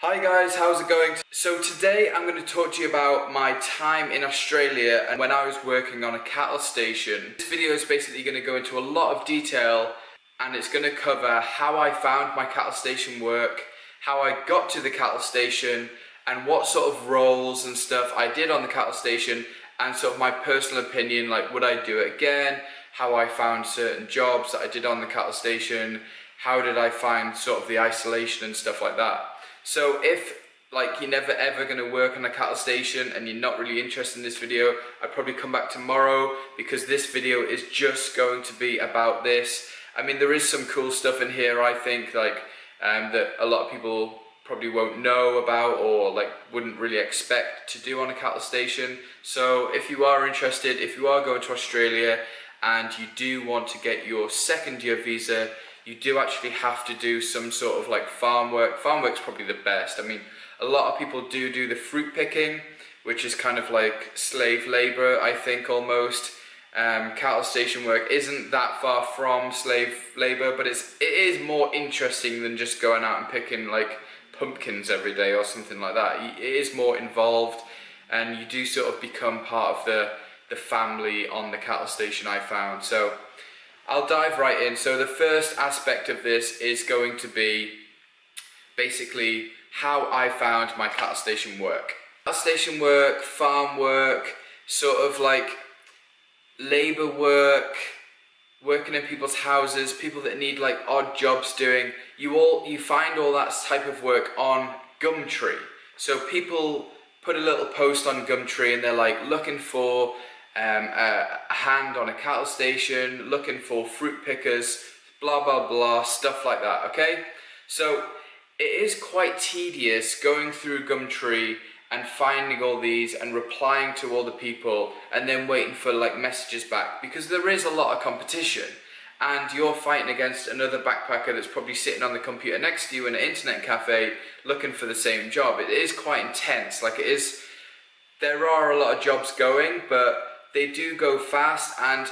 Hi guys, how's it going? So today I'm going to talk to you about my time in Australia and when I was working on a cattle station. This video is basically going to go into a lot of detail and it's going to cover how I found my cattle station work, how I got to the cattle station, and what sort of roles and stuff I did on the cattle station, and sort of my personal opinion, like would I do it again, how I found certain jobs that I did on the cattle station, how did I find sort of the isolation and stuff like that. So if like you're never ever going to work on a cattle station and you're not really interested in this video, I'd probably come back tomorrow because this video is just going to be about this. I mean, there is some cool stuff in here, I think, like that a lot of people probably won't know about or like wouldn't really expect to do on a cattle station. So if you are interested, if you are going to Australia and you do want to get your second year visa, you do actually have to do some sort of like farm work. Farm work's probably the best. I mean, a lot of people do the fruit picking, which is kind of like slave labor, I think, almost. Cattle station work isn't that far from slave labor, but it is more interesting than just going out and picking like pumpkins every day or something like that. It is more involved, and you do sort of become part of the family on the cattle station, I found. So I'll dive right in. So the first aspect of this is going to be basically how I found my cattle station work. Cattle station work, farm work, sort of like labour work, working in people's houses, people that need like odd jobs doing. You find all that type of work on Gumtree. So people put a little post on Gumtree and they're like looking for a hand on a cattle station, looking for fruit pickers, blah blah blah, stuff like that, okay? So it is quite tedious going through Gumtree and finding all these and replying to all the people and then waiting for like messages back, because there is a lot of competition and you're fighting against another backpacker that's probably sitting on the computer next to you in an internet cafe looking for the same job. It is quite intense. Like, it is, there are a lot of jobs going, but they do go fast, and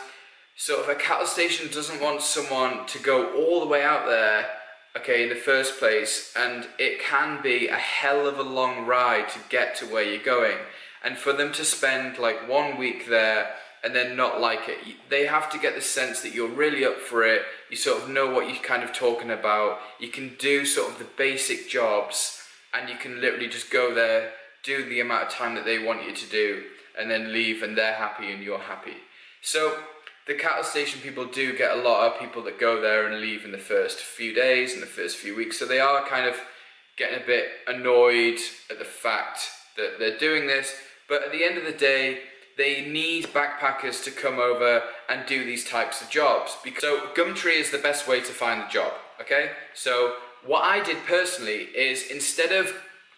sort of a cattle station doesn't want someone to go all the way out there, okay, in the first place, and it can be a hell of a long ride to get to where you're going. And for them to spend like 1 week there and then not like it, they have to get the sense that you're really up for it, you sort of know what you're kind of talking about, you can do sort of the basic jobs, and you can literally just go there, do the amount of time that they want you to do, and then leave, and they're happy and you're happy. So the cattle station people do get a lot of people that go there and leave in the first few days, in the first few weeks, so they are kind of getting a bit annoyed at the fact that they're doing this, but at the end of the day, they need backpackers to come over and do these types of jobs. So Gumtree is the best way to find a job, okay? So what I did personally is, instead of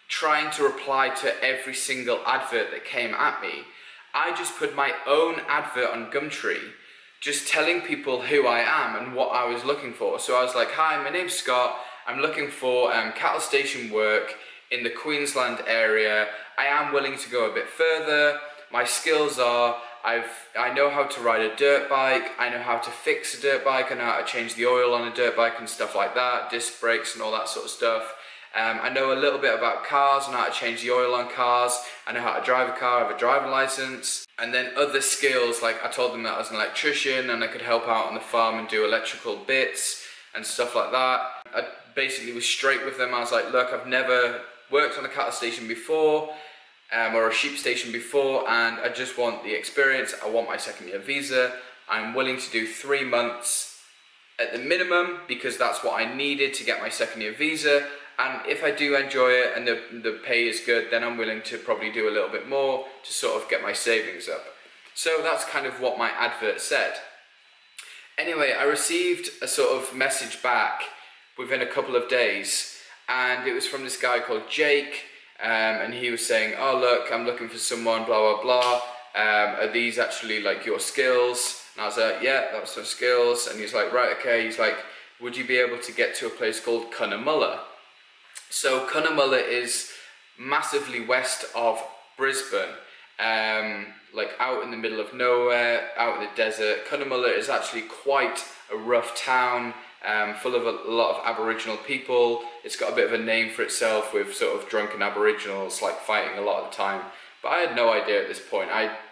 trying to reply to every single advert that came at me, I just put my own advert on Gumtree, just telling people who I am and what I was looking for. So I was like, hi, my name's Scott, I'm looking for cattle station work in the Queensland area. I am willing to go a bit further. My skills are, I know how to ride a dirt bike, I know how to fix a dirt bike, I know how to change the oil on a dirt bike and stuff like that, disc brakes and all that sort of stuff. I know a little bit about cars, I know how to change the oil on cars, I know how to drive a car, I have a driving license. And then other skills, like I told them that I was an electrician and I could help out on the farm and do electrical bits and stuff like that. I basically was straight with them. I was like, look, I've never worked on a cattle station before, or a sheep station before, and I just want the experience. I want my second year visa. I'm willing to do 3 months at the minimum because that's what I needed to get my second year visa. And if I do enjoy it and the pay is good, then I'm willing to probably do a little bit more to sort of get my savings up. So that's kind of what my advert said. Anyway, I received a sort of message back within a couple of days, and it was from this guy called Jake, and he was saying, oh look, I'm looking for someone, blah blah blah, are these actually like your skills? And I was like, yeah, that's my skills. And he's like, right, okay. He's like, would you be able to get to a place called Cunnamulla? So Cunnamulla is massively west of Brisbane, like out in the middle of nowhere, out in the desert. Cunnamulla is actually quite a rough town. full of a lot of Aboriginal people. It's got a bit of a name for itself with sort of drunken Aboriginals like fighting a lot of the time. But I had no idea at this point.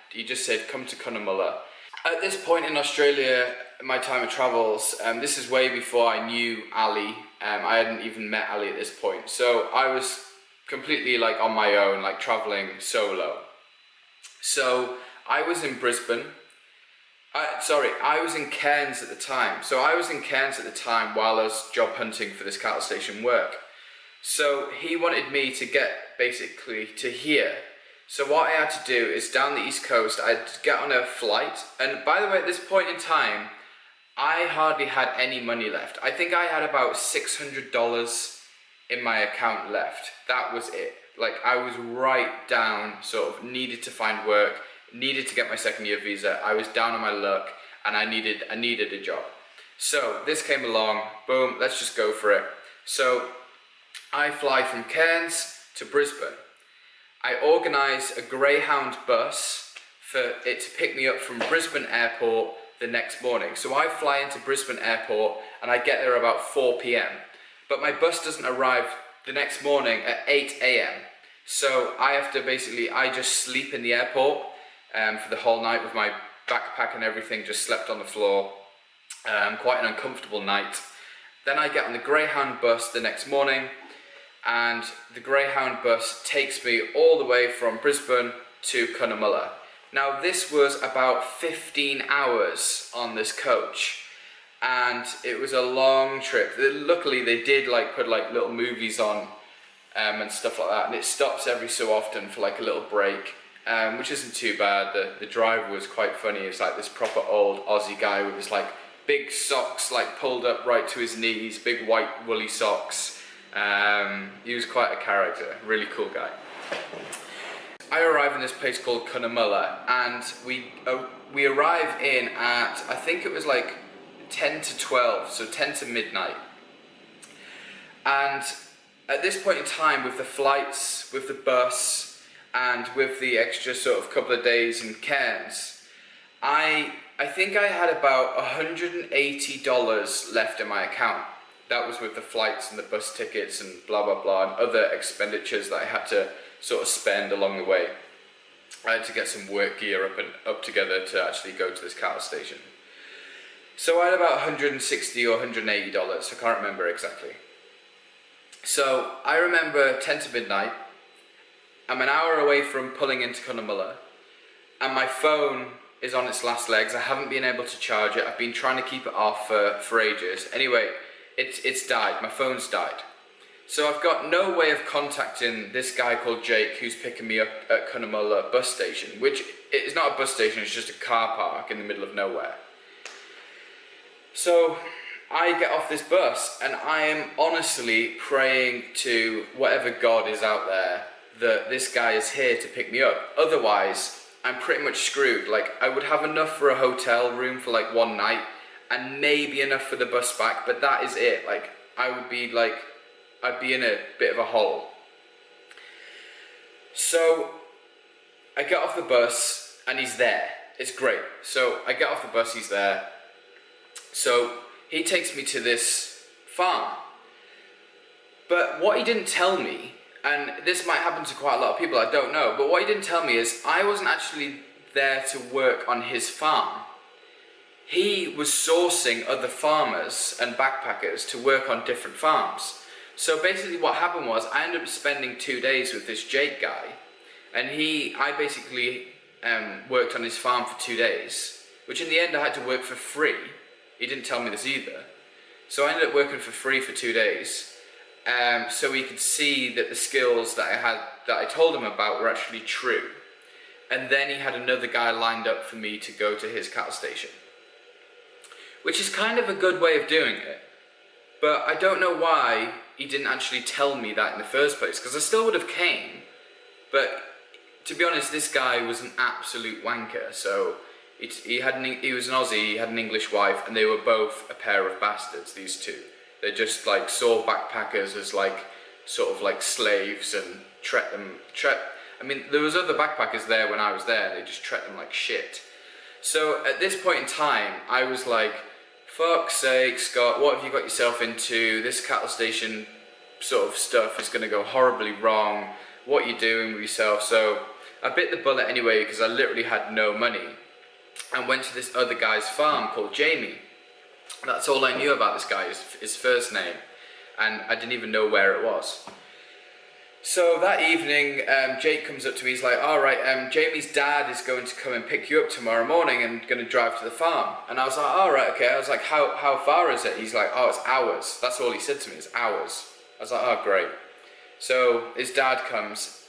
He just said, come to Cunnamulla. At this point in Australia, my time of travels, this is way before I knew Ali. I hadn't even met Ali at this point. So I was completely like on my own, like traveling solo. So I was in Brisbane. I was in Cairns at the time. So I was in Cairns at the time while I was job hunting for this cattle station work. So he wanted me to get basically to here. So what I had to do is down the East Coast, I had to get on a flight. And by the way, at this point in time, I hardly had any money left. I think I had about $600 in my account left. That was it. Like I was right down, sort of needed to find work, needed to get my second year visa. I was down on my luck and I needed a job. So this came along, boom, let's just go for it. So I fly from Cairns to Brisbane. I organise a Greyhound bus for it to pick me up from Brisbane Airport the next morning. So I fly into Brisbane Airport and I get there about 4 p.m. But my bus doesn't arrive the next morning at 8 a.m. So I have to I just sleep in the airport for the whole night with my backpack and everything, just slept on the floor. Quite an uncomfortable night. Then I get on the Greyhound bus the next morning, and the Greyhound bus takes me all the way from Brisbane to Cunnamulla. Now this was about 15 hours on this coach, and it was a long trip. Luckily they did put little movies on and stuff like that, and it stops every so often for like a little break, which isn't too bad. The driver was quite funny. It's like this proper old Aussie guy with his like big socks like pulled up right to his knees, big white woolly socks. He was quite a character, really cool guy. I arrive in this place called Cunnamulla, and we arrive in at, I think it was like 10 to 12, so 10 to midnight. And at this point in time, with the flights, with the bus, and with the extra sort of couple of days in Cairns, I think I had about $180 left in my account. That was with the flights and the bus tickets and blah blah blah and other expenditures that I had to sort of spend along the way. I had to get some work gear up together to actually go to this cattle station. So I had about $160 or $180, I can't remember exactly. So I remember 10 to midnight, I'm an hour away from pulling into Cunnamulla, and my phone is on its last legs. I haven't been able to charge it. I've been trying to keep it off for ages. Anyway, it's died, my phone's died. So I've got no way of contacting this guy called Jake who's picking me up at Cunnamulla bus station, which is not a bus station, it's just a car park in the middle of nowhere. So I get off this bus and I am honestly praying to whatever God is out there that this guy is here to pick me up. Otherwise, I'm pretty much screwed. Like, I would have enough for a hotel room for like one night and maybe enough for the bus back, but that is it. Like, I'd be in a bit of a hole. So I get off the bus and he's there. It's great. So I get off the bus, he's there. So he takes me to this farm. But what he didn't tell me, and this might happen to quite a lot of people, I don't know, but what he didn't tell me is I wasn't actually there to work on his farm. He was sourcing other farmers and backpackers to work on different farms. So basically what happened was I ended up spending 2 days with this Jake guy, and I basically worked on his farm for 2 days, which in the end I had to work for free. He didn't tell me this either. So I ended up working for free for 2 days, so he could see that the skills that I told him about were actually true. And then he had another guy lined up for me to go to his cattle station, which is kind of a good way of doing it. But I don't know why he didn't actually tell me that in the first place, because I still would have came. But to be honest, this guy was an absolute wanker. So he was an Aussie, he had an English wife, and they were both a pair of bastards, these two. They just like saw backpackers as like sort of like slaves and I mean, there was other backpackers there when I was there, and they just treated them like shit. So at this point in time, I was like fuck's sake, Scott, what have you got yourself into? This cattle station sort of stuff is going to go horribly wrong. What are you doing with yourself? So I bit the bullet anyway because I literally had no money and went to this other guy's farm called Jamie. That's all I knew about this guy, his first name, and I didn't even know where it was. So that evening, Jake comes up to me, he's like, all right, Jamie's dad is going to come and pick you up tomorrow morning and going to drive to the farm. And I was like, all right, okay. I was like, how far is it? He's like, oh, it's hours. That's all he said to me, it's hours. I was like, oh, great. So his dad comes,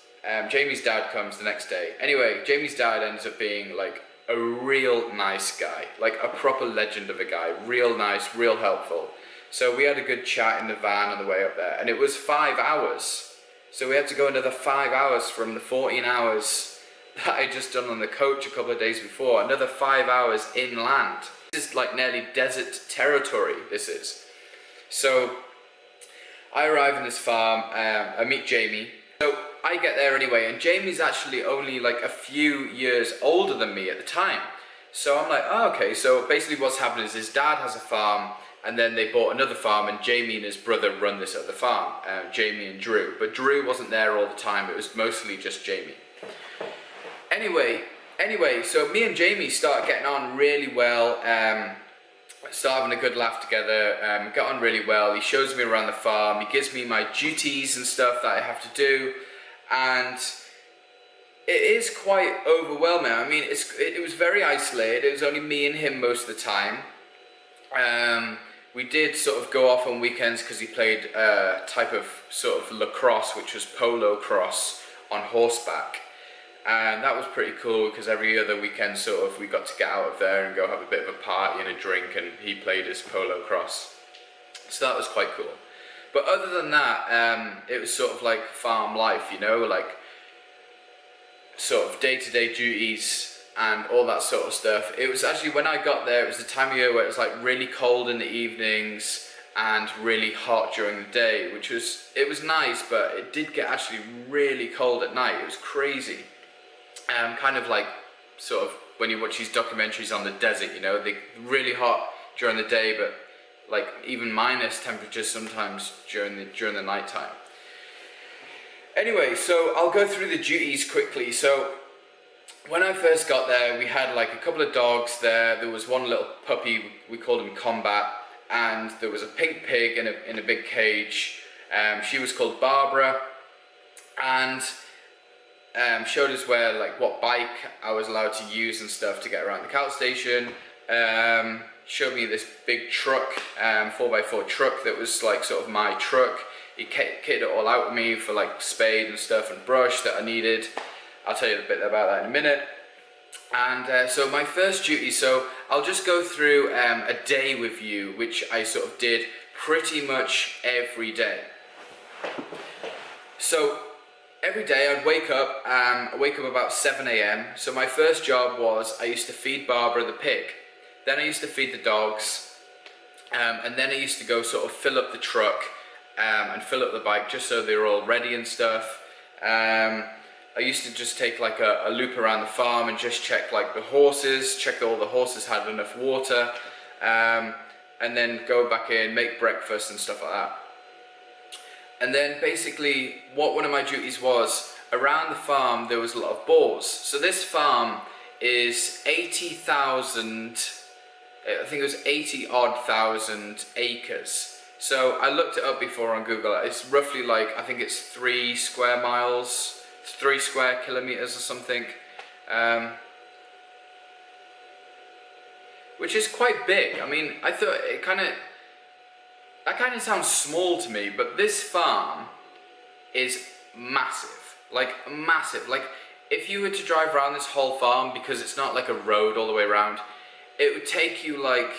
Jamie's dad comes the next day. Anyway, Jamie's dad ends up being like a real nice guy, like a proper legend of a guy, real nice, real helpful. So we had a good chat in the van on the way up there, and it was 5 hours. So we had to go another 5 hours from the 14 hours that I just done on the coach a couple of days before, another 5 hours inland. This is like nearly desert territory, this is. So I arrive in this farm, I meet Jamie. So I get there anyway, and Jamie's actually only like a few years older than me at the time. So I'm like, oh, okay, so basically what's happened is his dad has a farm, and then they bought another farm, and Jamie and his brother run this other farm, Jamie and Drew. But Drew wasn't there all the time, it was mostly just Jamie. Anyway, so me and Jamie start getting on really well, start having a good laugh together, get on really well. He shows me around the farm, he gives me my duties and stuff that I have to do, and it is quite overwhelming. I mean, it was very isolated, it was only me and him most of the time. We did sort of go off on weekends because he played a type of sort of lacrosse, which was polo cross on horseback. And that was pretty cool because every other weekend sort of we got to get out of there and go have a bit of a party and a drink, and he played his polo cross. So that was quite cool. But other than that, it was sort of like farm life, you know, like sort of day-to-day duties and all that sort of stuff. It was actually, when I got there, it was the time of year where it was like really cold in the evenings and really hot during the day, which was, it was nice, but it did get actually really cold at night. It was crazy. Kind of like sort of when you watch these documentaries on the desert, you know, they're really hot during the day, but like even minus temperatures sometimes during the night time. Anyway, so I'll go through the duties quickly. So when I first got there, we had like a couple of dogs there. There was one little puppy, we called him Combat, and there was a pink pig in a big cage. She was called Barbara, and showed us where, like, what bike I was allowed to use and stuff to get around the cattle station. Showed me this big truck, 4x4 truck that was like sort of my truck. He kitted it all out with me for like spade and stuff and brush that I needed. I'll tell you a bit about that in a minute. And so my first duty, so I'll just go through a day with you, which I sort of did pretty much every day. So every day I'd wake up about 7 AM. So my first job was I used to feed Barbara the pig. Then I used to feed the dogs. And then I used to go sort of fill up the truck and fill up the bike just so they were all ready and stuff. I used to just take like a loop around the farm and just check like the horses, check that all the horses had enough water, and then go back in, make breakfast and stuff like that. And then basically what one of my duties was, around the farm there was a lot of boars. So this farm is 80,000, I think it was 80 odd thousand acres. So I looked it up before on Google. It's roughly like, I think it's 3 square miles, 3 square kilometers or something, which is quite big. I mean, I thought that kind of sounds small to me, but this farm is massive, like massive. Like if you were to drive around this whole farm, because it's not like a road all the way around, it would take you like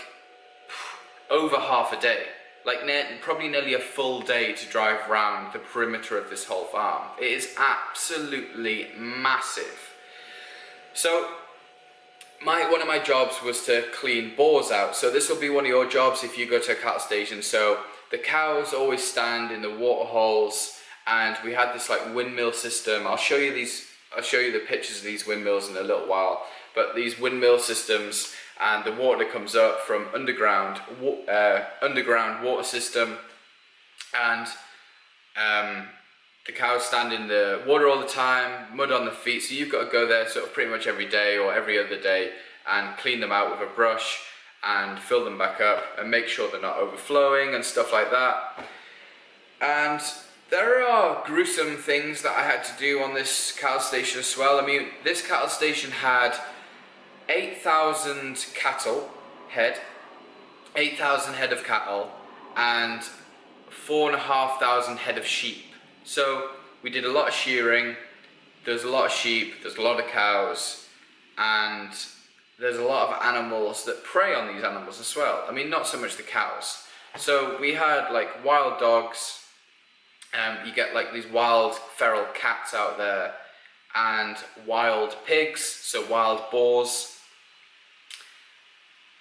over half a day. Like probably nearly a full day to drive around the perimeter of this whole farm. It is absolutely massive. So one of my jobs was to clean boars out. So this will be one of your jobs if you go to a cattle station. So the cows always stand in the water holes, and we had this like windmill system. I'll show you the pictures of these windmills in a little while. But these windmill systems, and the water comes up from underground water system, and the cows stand in the water all the time, mud on the feet, so you've got to go there sort of pretty much every day or every other day and clean them out with a brush and fill them back up and make sure they're not overflowing and stuff like that. And there are gruesome things that I had to do on this cattle station as well. I mean, this cattle station had 8,000 head of cattle, and 4,500 head of sheep. So we did a lot of shearing, there's a lot of sheep, there's a lot of cows, and there's a lot of animals that prey on these animals as well. I mean, not so much the cows. So we had like wild dogs, you get like these wild feral cats out there, and wild pigs, so wild boars,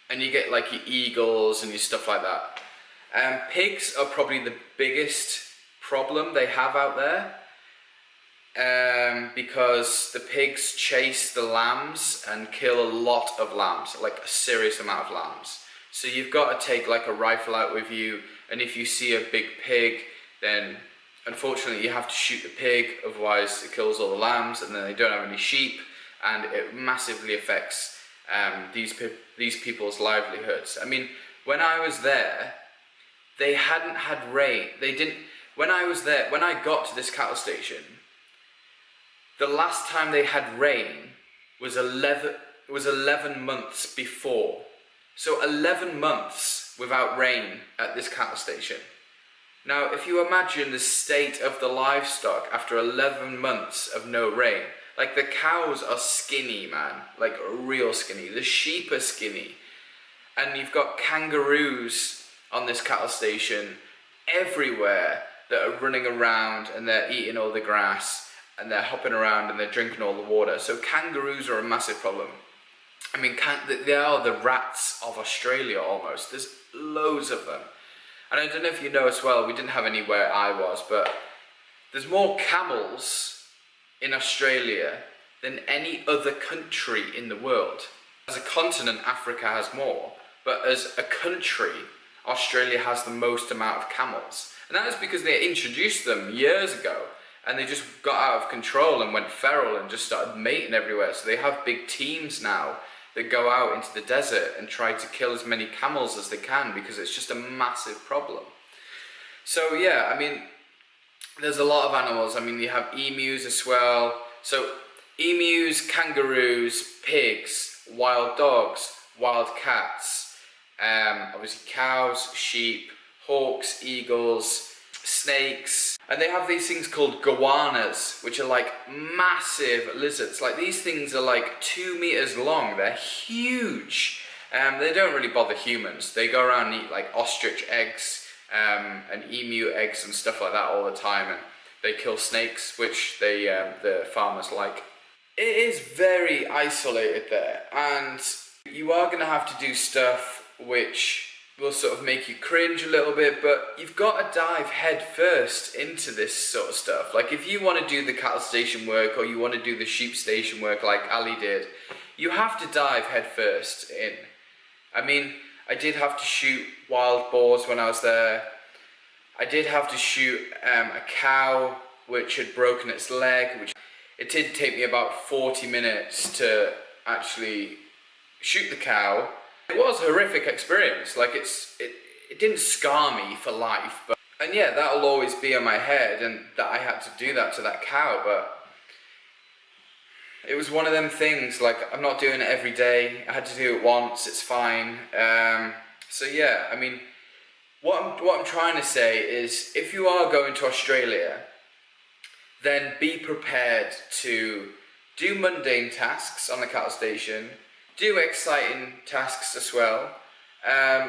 and you get like your eagles and your stuff like that. Pigs are probably the biggest problem they have out there, because the pigs chase the lambs and kill a lot of lambs, like a serious amount of lambs. So you've got to take like a rifle out with you, and if you see a big pig, then unfortunately you have to shoot the pig, otherwise it kills all the lambs and then they don't have any sheep, and it massively affects these people's livelihoods. I mean, when I was there, they hadn't had rain. When I got to this cattle station, the last time they had rain was 11 months before. So 11 months without rain at this cattle station. Now, if you imagine the state of the livestock after 11 months of no rain, like the cows are skinny, man, like real skinny. The sheep are skinny. And you've got kangaroos on this cattle station everywhere that are running around, and they're eating all the grass, and they're hopping around, and they're drinking all the water. So kangaroos are a massive problem. I mean, they are the rats of Australia almost. There's loads of them. And I don't know if you know as well, we didn't have any where I was, but there's more camels in Australia than any other country in the world. As a continent, Africa has more, but as a country, Australia has the most amount of camels. And that is because they introduced them years ago, and they just got out of control and went feral and just started mating everywhere. So they have big teams now that go out into the desert and try to kill as many camels as they can, because it's just a massive problem. So yeah, I mean, there's a lot of animals. I mean, you have emus as well. So emus, kangaroos, pigs, wild dogs, wild cats, obviously cows, sheep, hawks, eagles, snakes, and they have these things called goannas, which are like massive lizards. Like, these things are like 2 meters long. They're huge. They don't really bother humans. They go around and eat like ostrich eggs and emu eggs and stuff like that all the time, and they kill snakes, which the farmers like. It is very isolated there, and you are going to have to do stuff which will sort of make you cringe a little bit, but you've got to dive head first into this sort of stuff. Like, if you want to do the cattle station work, or you want to do the sheep station work like Ali did, you have to dive head first in. I mean, I did have to shoot wild boars when I was there. I did have to shoot a cow which had broken its leg, which it did take me about 40 minutes to actually shoot the cow. It was a horrific experience. Like, it didn't scar me for life, but, and yeah, that'll always be in my head, and that I had to do that to that cow. But it was one of them things, like, I'm not doing it every day. I had to do it once, it's fine. So yeah, I mean, what I'm trying to say is, if you are going to Australia, then be prepared to do mundane tasks on the cattle station, do exciting tasks as well,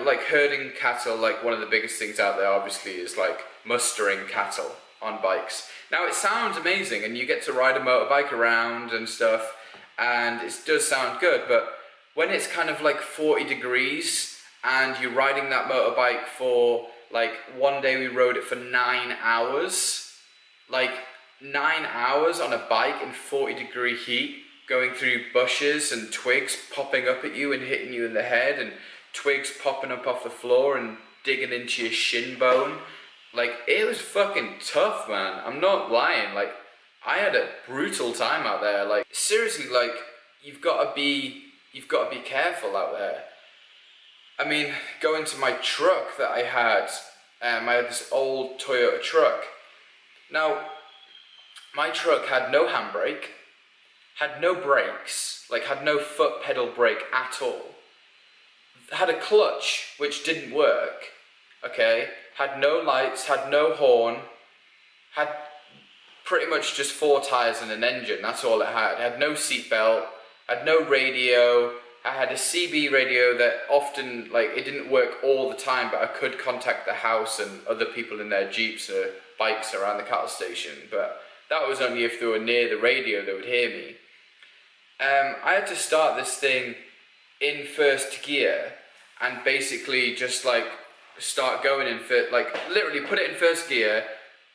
like herding cattle. Like, one of the biggest things out there obviously is like mustering cattle on bikes. Now, it sounds amazing, and you get to ride a motorbike around and stuff, and it does sound good, but when it's kind of like 40 degrees and you're riding that motorbike for, like, one day we rode it for 9 hours, like 9 hours on a bike in 40-degree heat, going through bushes and twigs popping up at you and hitting you in the head, and twigs popping up off the floor and digging into your shin bone. Like, it was fucking tough, man. I'm not lying. Like, I had a brutal time out there. Like, seriously, like, you've got to be careful out there. I mean, going to my truck that I had this old Toyota truck. Now, my truck had no handbrake, had no brakes, like had no foot pedal brake at all. Had a clutch, which didn't work, okay? Had no lights, had no horn, had pretty much just 4 tires and an engine, that's all it had. Had no seatbelt, had no radio. I had a CB radio that often, like, it didn't work all the time, but I could contact the house and other people in their jeeps or bikes around the cattle station, but that was only if they were near the radio they would hear me. I had to start this thing in first gear and basically just like start going in first, like literally put it in first gear,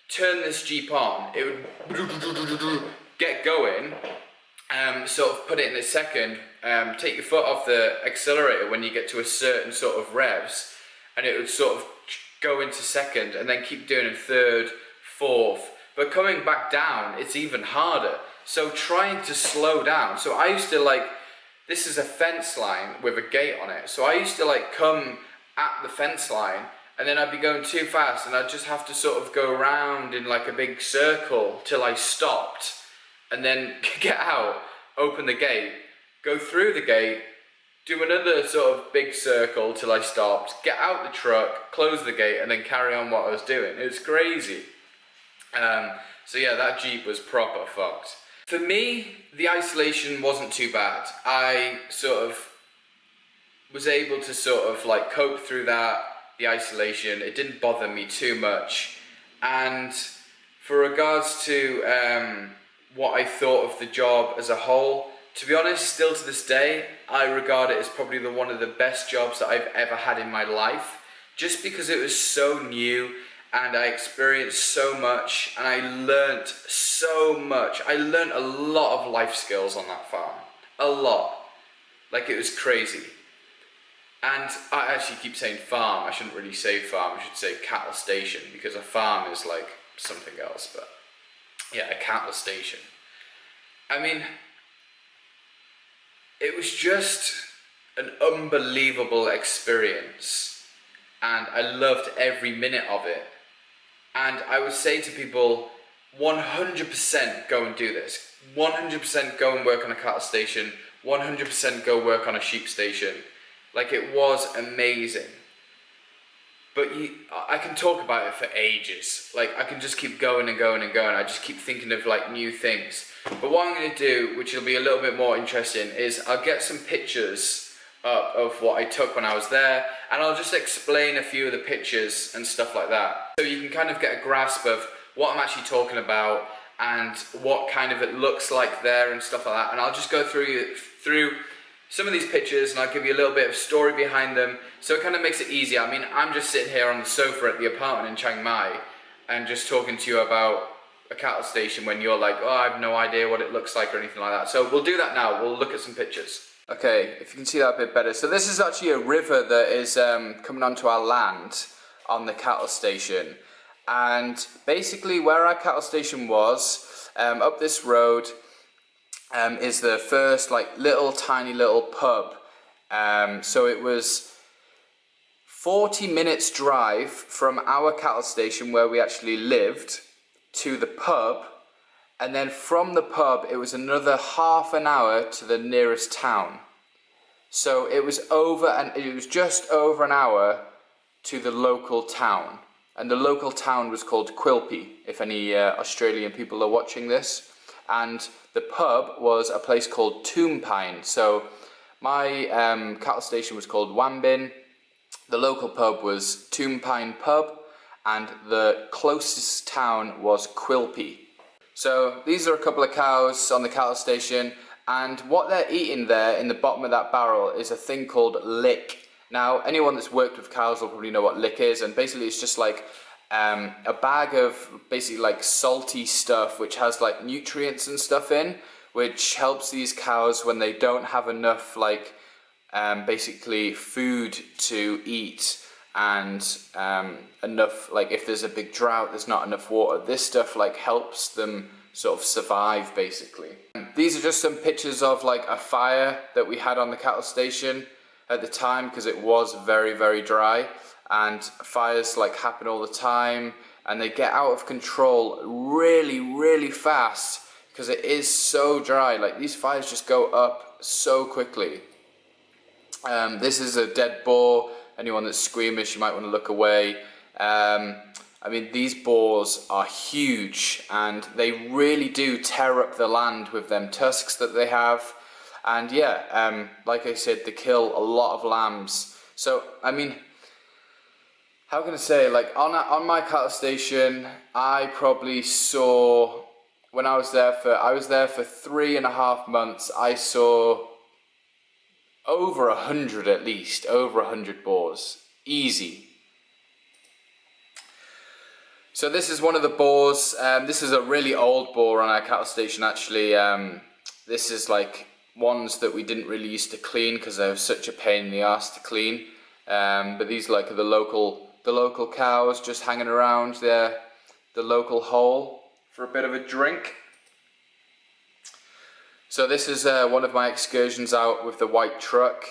turn this Jeep on, it would get going, sort of put it in a second, take your foot off the accelerator when you get to a certain sort of revs, and it would sort of go into second and then keep doing a third, fourth, but coming back down it's even harder. So trying to slow down, so I used to like, this is a fence line with a gate on it, so I used to like come at the fence line and then I'd be going too fast and I'd just have to sort of go around in like a big circle till I stopped and then get out, open the gate, go through the gate, do another sort of big circle till I stopped, get out the truck, close the gate, and then carry on what I was doing. It was crazy. So yeah, that Jeep was proper fucked. For me, the isolation wasn't too bad. I sort of was able to sort of like cope through that, the isolation. It didn't bother me too much. And for regards to what I thought of the job as a whole, to be honest, still to this day, I regard it as probably one of the best jobs that I've ever had in my life, just because it was so new and I experienced so much and I learnt so much. I learnt a lot of life skills on that farm, a lot. Like, it was crazy. And I actually keep saying farm, I shouldn't really say farm, I should say cattle station, because a farm is like something else, but yeah, a cattle station. I mean, it was just an unbelievable experience and I loved every minute of it. And I would say to people, 100% go and do this. 100% go and work on a cattle station. 100% go work on a sheep station. Like, it was amazing. But I can talk about it for ages. Like, I can just keep going and going and going. I just keep thinking of like new things. But what I'm going to do, which will be a little bit more interesting, is I'll get some pictures up of what I took when I was there, and I'll just explain a few of the pictures and stuff like that, so you can kind of get a grasp of what I'm actually talking about and what kind of it looks like there and stuff like that. And I'll just go through some of these pictures and I'll give you a little bit of story behind them, so it kind of makes it easier. I mean, I'm just sitting here on the sofa at the apartment in Chiang Mai and just talking to you about a cattle station when you're like, oh, I have no idea what it looks like or anything like that. So we'll do that now. We'll look at some pictures. Okay, if you can see that a bit better. So this is actually a river that is coming onto our land on the cattle station. And basically where our cattle station was, up this road, is the first like tiny little pub. So it was 40 minutes drive from our cattle station where we actually lived to the pub, and then from the pub it was another half an hour to the nearest town. So it was just over an hour to the local town, and the local town was called Quilpie, if any Australian people are watching this. And the pub was a place called Toompine. So my cattle station was called Wambin, the local pub was Toompine Pub, and the closest town was Quilpie. So these are a couple of cows on the cattle station, and what they're eating there in the bottom of that barrel is a thing called lick. Now, anyone that's worked with cows will probably know what lick is, and basically it's just like a bag of basically like salty stuff which has like nutrients and stuff in, which helps these cows when they don't have enough basically food to eat, and enough, like if there's a big drought, there's not enough water. This stuff like helps them sort of survive basically. These are just some pictures of like a fire that we had on the cattle station at the time, because it was very, very dry, and fires like happen all the time and they get out of control really, really fast because it is so dry. Like these fires just go up so quickly. This is a dead boar. Anyone that's squeamish, you might want to look away. I mean, these boars are huge and they really do tear up the land with them tusks that they have. And yeah, like I said, they kill a lot of lambs. So, I mean, how can I say, like on my cattle station, I probably saw, when I was there for 3.5 months, I saw over 100 at least, over 100 boars, easy. So this is one of the boars. This is a really old boar on our cattle station actually. This is like ones that we didn't really used to clean because they were such a pain in the ass to clean. But these like are the local cows just hanging around the local hole for a bit of a drink. So this is one of my excursions out with the white truck,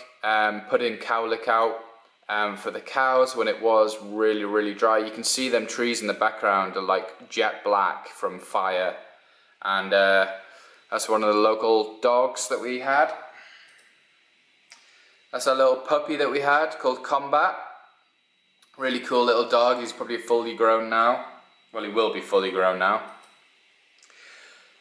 putting cowlick out for the cows when it was really, really dry. You can see them trees in the background are like jet black from fire, and that's one of the local dogs that we had. That's our little puppy that we had called Combat. Really cool little dog. He's probably fully grown now. Well, he will be fully grown now.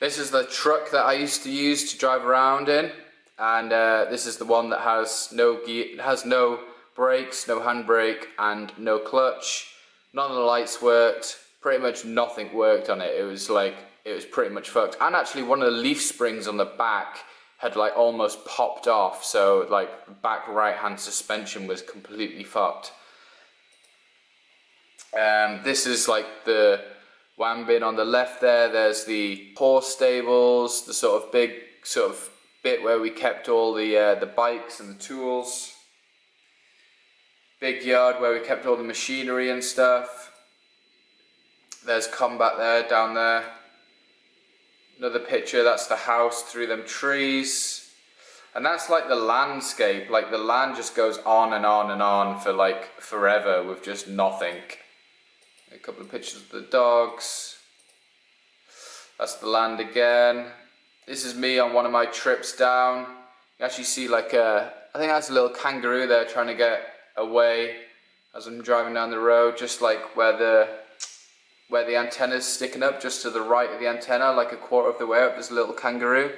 This is the truck that I used to use to drive around in, and this is the one that has no gear, has no brakes, no handbrake, and no clutch. None of the lights worked. Pretty much nothing worked on it. It was pretty much fucked. And actually, one of the leaf springs on the back had like almost popped off. So like back right-hand suspension was completely fucked. This is like the WAM bin on the left there. There's the horse stables, the sort of big sort of bit where we kept all the bikes and the tools. Big yard where we kept all the machinery and stuff. There's Combat there, down there. Another picture, that's the house through them trees. And that's like the landscape, like the land just goes on and on and on for like forever with just nothing. A couple of pictures of the dogs. That's the land again. This is me on one of my trips down. You actually see like I think that's a little kangaroo there trying to get away as I'm driving down the road, just like where the antenna's sticking up, just to the right of the antenna, like a quarter of the way up, there's a little kangaroo.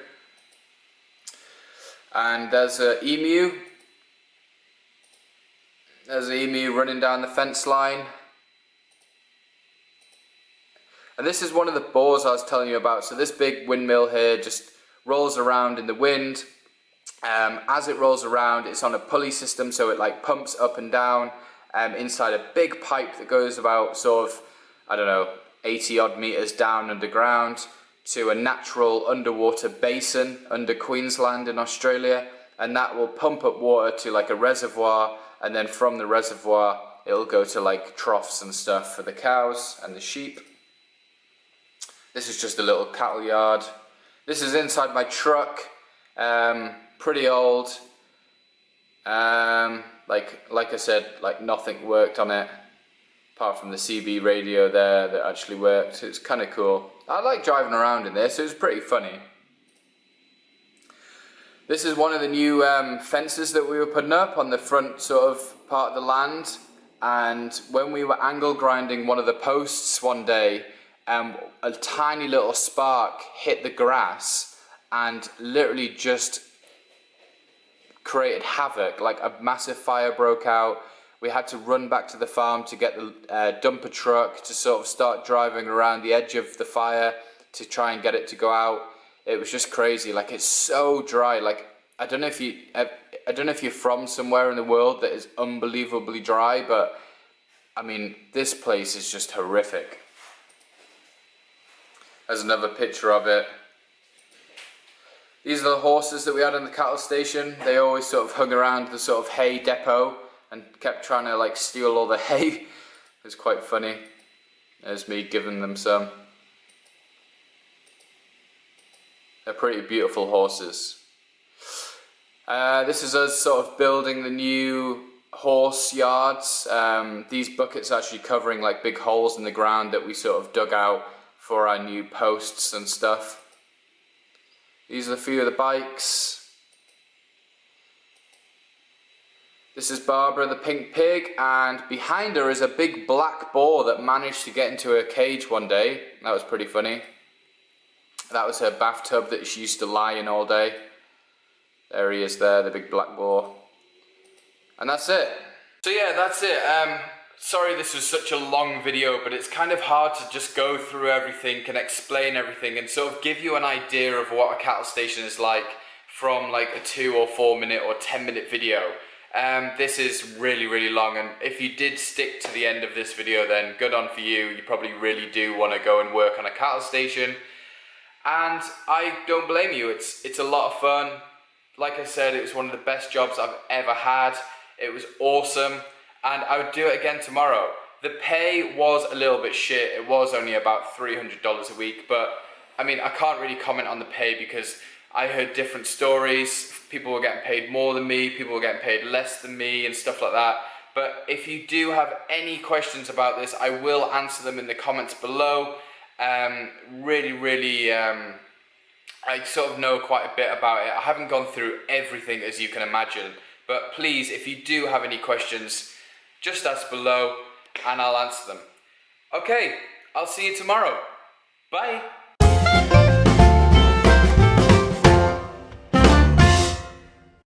And there's an emu. There's an emu running down the fence line. And this is one of the boars I was telling you about. So this big windmill here just rolls around in the wind. As it rolls around, it's on a pulley system, so it like pumps up and down inside a big pipe that goes about sort of, I don't know, 80 odd meters down underground to a natural underwater basin under Queensland in Australia, and that will pump up water to like a reservoir, and then from the reservoir it'll go to like troughs and stuff for the cows and the sheep. This is just a little cattle yard. This is inside my truck. Pretty old. Like I said, like nothing worked on it apart from the CB radio there that actually worked. It's kind of cool. I like driving around in this. It was pretty funny. This is one of the new fences that we were putting up on the front sort of part of the land. And when we were angle grinding one of the posts one day, a tiny little spark hit the grass and literally just created havoc. Like a massive fire broke out. We had to run back to the farm to get the dumper truck to sort of start driving around the edge of the fire to try and get it to go out. It was just crazy. Like, it's so dry. Like, I don't know if you're from somewhere in the world that is unbelievably dry, but I mean, this place is just horrific. There's another picture of it. These are the horses that we had in the cattle station. They always sort of hung around the sort of hay depot and kept trying to like steal all the hay. It was quite funny. There's me giving them some. They're pretty beautiful horses. This is us sort of building the new horse yards. These buckets are actually covering like big holes in the ground that we sort of dug out for our new posts and stuff. These are a few of the bikes. This is Barbara the pink pig, and behind her is a big black boar that managed to get into her cage one day. That was pretty funny. That was her bathtub that she used to lie in all day. There he is there, the big black boar. And that's it. So yeah, that's it. Sorry this was such a long video, but it's kind of hard to just go through everything and explain everything and sort of give you an idea of what a cattle station is like from like a 2 or 4 minute or 10-minute video. This is really, really long, and if you did stick to the end of this video, then good on for you. You probably really do want to go and work on a cattle station, and I don't blame you. It's a lot of fun. Like I said, it was one of the best jobs I've ever had. It was awesome, and I would do it again tomorrow. The pay was a little bit shit. It was only about $300 a week, but I mean, I can't really comment on the pay because I heard different stories. People were getting paid more than me, people were getting paid less than me and stuff like that. But if you do have any questions about this, I will answer them in the comments below. I sort of know quite a bit about it. I haven't gone through everything, as you can imagine. But please, if you do have any questions, just ask below and I'll answer them. Okay, I'll see you tomorrow. Bye.